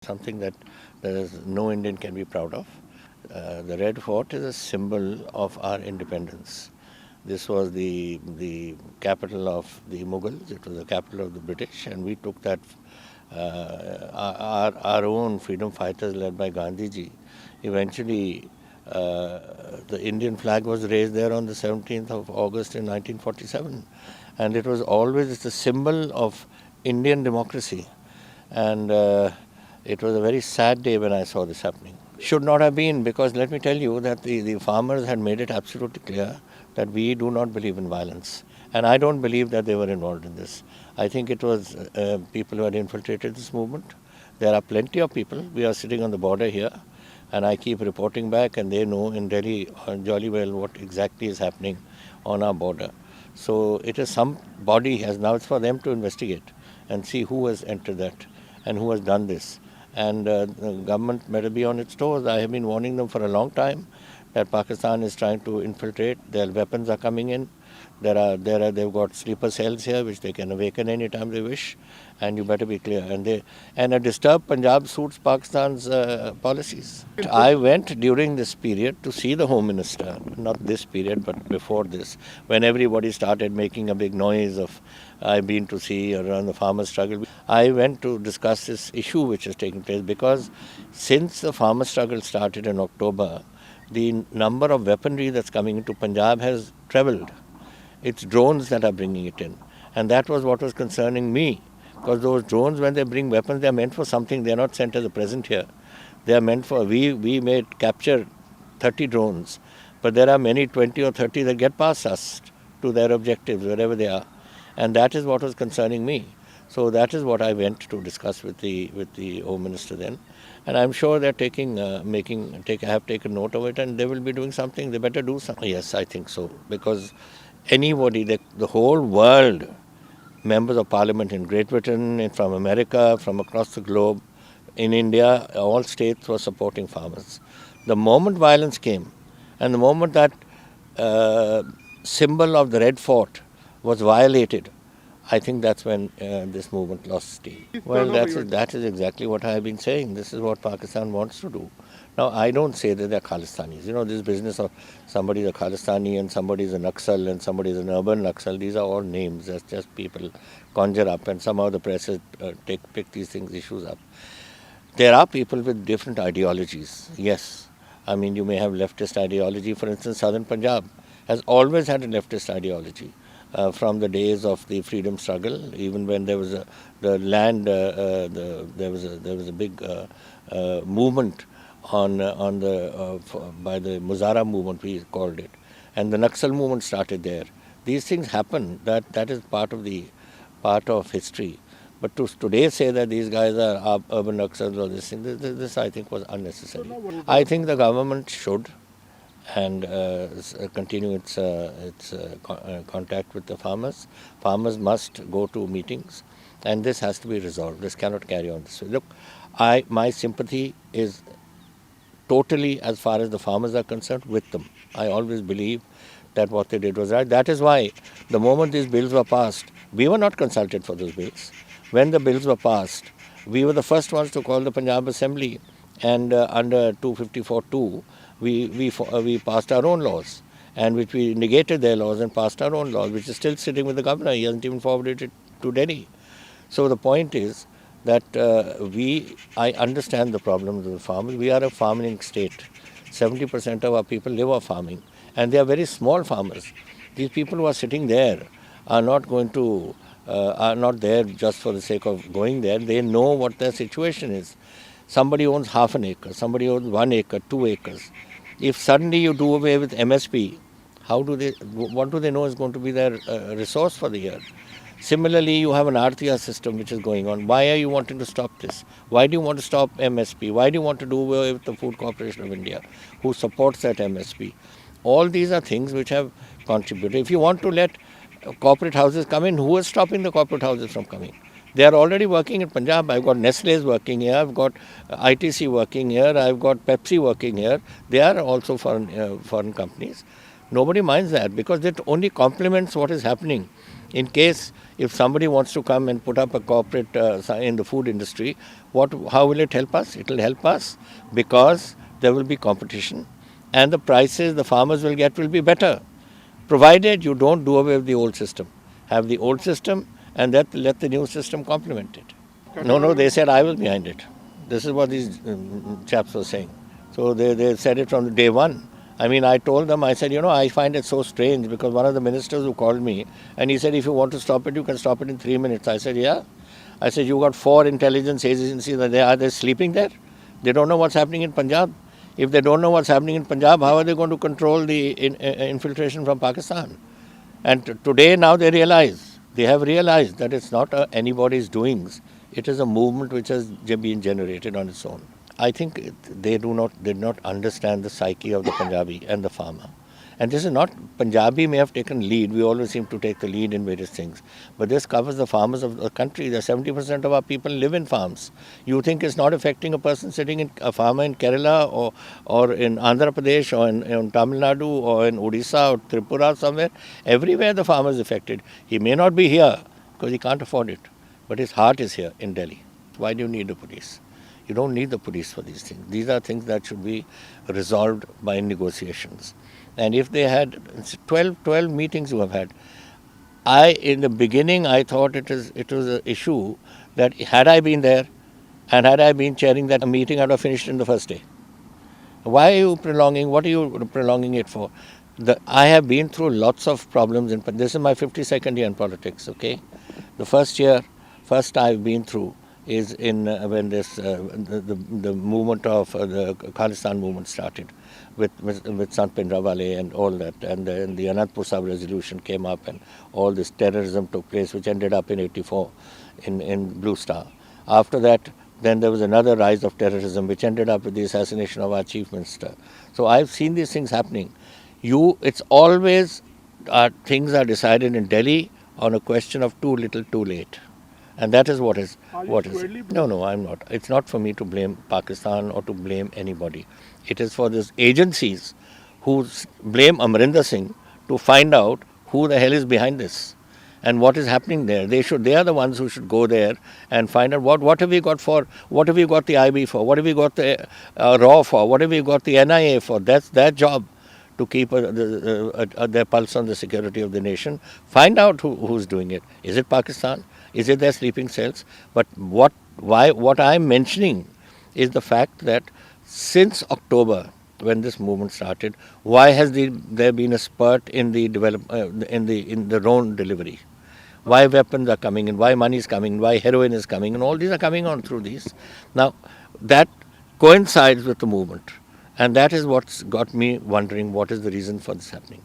something that there is no Indian can be proud of. The Red Fort is a symbol of our independence. This was the capital of the Mughals. It was the capital of the British, and we took that. Our own freedom fighters, led by Gandhiji, eventually the Indian flag was raised there on the 17th of August in 1947, and it was always the symbol of Indian democracy. And it was a very sad day when I saw this happening. Should not have been, because let me tell you that the farmers had made it absolutely clear that we do not believe in violence. And I don't believe that they were involved in this. I think it was people who had infiltrated this movement. There are plenty of people. We are sitting on the border here, and I keep reporting back, and they know in Delhi jolly well what exactly is happening on our border. So it is somebody has now, it's for them to investigate and see who has entered that and who has done this. And the government better be on its toes. I have been warning them for a long time that Pakistan is trying to infiltrate. Their weapons are coming in. They've got sleeper cells here which they can awaken anytime they wish, and you better be clear. And a disturbed Punjab suits Pakistan's policies. I went during this period to see the Home Minister, not this period but before this, when everybody started making a big noise of I've been to see around the farmer struggle. I went to discuss this issue which is taking place, because since the farmer struggle started in October, the number of weaponry that's coming into Punjab has trebled. It's drones that are bringing it in. And that was what was concerning me. Because those drones, when they bring weapons, they're meant for something. They're not sent as a present here. They're meant for, we may capture 30 drones, but there are many 20 or 30 that get past us to their objectives, wherever they are. And that is what was concerning me. So that is what I went to discuss with the Home Minister then. And I'm sure they're have taken note of it, and they will be doing something. They better do something. Yes, I think so. Because anybody, the whole world, members of parliament in Great Britain, from America, from across the globe, in India, all states were supporting farmers. The moment violence came, and the moment that symbol of the Red Fort was violated, I think that's when this movement lost steam. Well, that is exactly what I have been saying. This is what Pakistan wants to do. Now, I don't say that they're Khalistanis. You know, this business of somebody's a Khalistani and somebody's a Naxal and somebody's an urban Naxal, these are all names. That's just people conjure up, and somehow the press has pick these issues up. There are people with different ideologies, yes. I mean, you may have leftist ideology. For instance, southern Punjab has always had a leftist ideology. From the days of the freedom struggle, even when there was there was a big movement by the Muzara movement, we called it, and the Naxal movement started there. These things happen. That is part of history. But to today say that these guys are urban Naxals or this I think was unnecessary. I think the government should and continue its contact with the farmers. Farmers must go to meetings, and this has to be resolved. This cannot carry on this way. Look, my sympathy is totally, as far as the farmers are concerned, with them. I always believe that what they did was right. That is why the moment these bills were passed, we were not consulted for those bills. When the bills were passed, we were the first ones to call the Punjab Assembly, and under 254(2), we passed our own laws, and which we negated their laws and passed our own laws, which is still sitting with the governor. He hasn't even forwarded it to Delhi. So the point is that I understand the problems of the farmers. We are a farming state. 70% of our people live off farming, and they are very small farmers. These people who are sitting there are not there just for the sake of going there. They know what their situation is. Somebody owns half an acre, somebody owns 1 acre, 2 acres. If suddenly you do away with MSP, what do they know is going to be their resource for the year? Similarly, you have an RTR system which is going on. Why are you wanting to stop this? Why do you want to stop MSP? Why do you want to do away with the Food Corporation of India, who supports that MSP? All these are things which have contributed. If you want to let corporate houses come in, who is stopping the corporate houses from coming? They are already working in Punjab. I've got Nestle's working here. I've got ITC working here. I've got Pepsi working here. They are also foreign companies. Nobody minds that, because it only complements what is happening In case if somebody wants to come and put up a corporate in the food industry, how will it help us? It will help us because there will be competition and the prices the farmers will get will be better, provided you don't do away with the old system. Have the old system and let the new system complement it. No, they said I was behind it. This is what these chaps were saying. So they said it from day one. I mean, I told them, I said, I find it so strange because one of the ministers who called me and he said, if you want to stop it, you can stop it in 3 minutes. I said, yeah. I said, you got 4 intelligence agencies, are they sleeping there? They don't know what's happening in Punjab. If they don't know what's happening in Punjab, how are they going to control the infiltration from Pakistan? And today now they have realized that it's not anybody's doings. It is a movement which has been generated on its own. I think they did not understand the psyche of the Punjabi and the farmer. And this is not, Punjabi may have taken lead, we always seem to take the lead in various things, but this covers the farmers of the country. The 70% of our people live in farms. You think it's not affecting a person sitting in a farmer in Kerala or in Andhra Pradesh or in Tamil Nadu or in Odisha or Tripura somewhere? Everywhere the farmer is affected. He may not be here because he can't afford it, but his heart is here in Delhi. Why do you need the police? You don't need the police for these things. These are things that should be resolved by negotiations. And if they had 12 meetings you have had, in the beginning, I thought it was an issue that had I been there and had I been chairing that meeting, I would have finished in the first day. Why are you prolonging? What are you prolonging it for? I have been through lots of problems. This is my 52nd year in politics, okay? The first I've been through is in when the movement of the Khalistan movement started with Sant Pindrawale and all that, and then the Anandpur Sahib resolution came up and all this terrorism took place, which ended up in 84 in Blue Star. After that, then there was another rise of terrorism which ended up with the assassination of our chief minister. So I've seen these things happening. It's always things are decided in Delhi on a question of too little, too late. And that is what is. No, I'm not. It's not for me to blame Pakistan or to blame anybody. It is for these agencies who blame Amrinder Singh to find out who the hell is behind this and what is happening there. They are the ones who should go there and find out what have we got for, what have we got the IB for, what have we got the RAW for, what have we got the NIA for. That's their job, to keep their pulse on the security of the nation. Find out who's doing it. Is it Pakistan? Is it their sleeping cells? But what I'm mentioning is the fact that since October, when this movement started, why has there been a spurt in the in the drone delivery? Why weapons are coming in? Why money is coming? Why heroin is coming? And all these are coming on through these. Now, that coincides with the movement, and that is what's got me wondering what is the reason for this happening.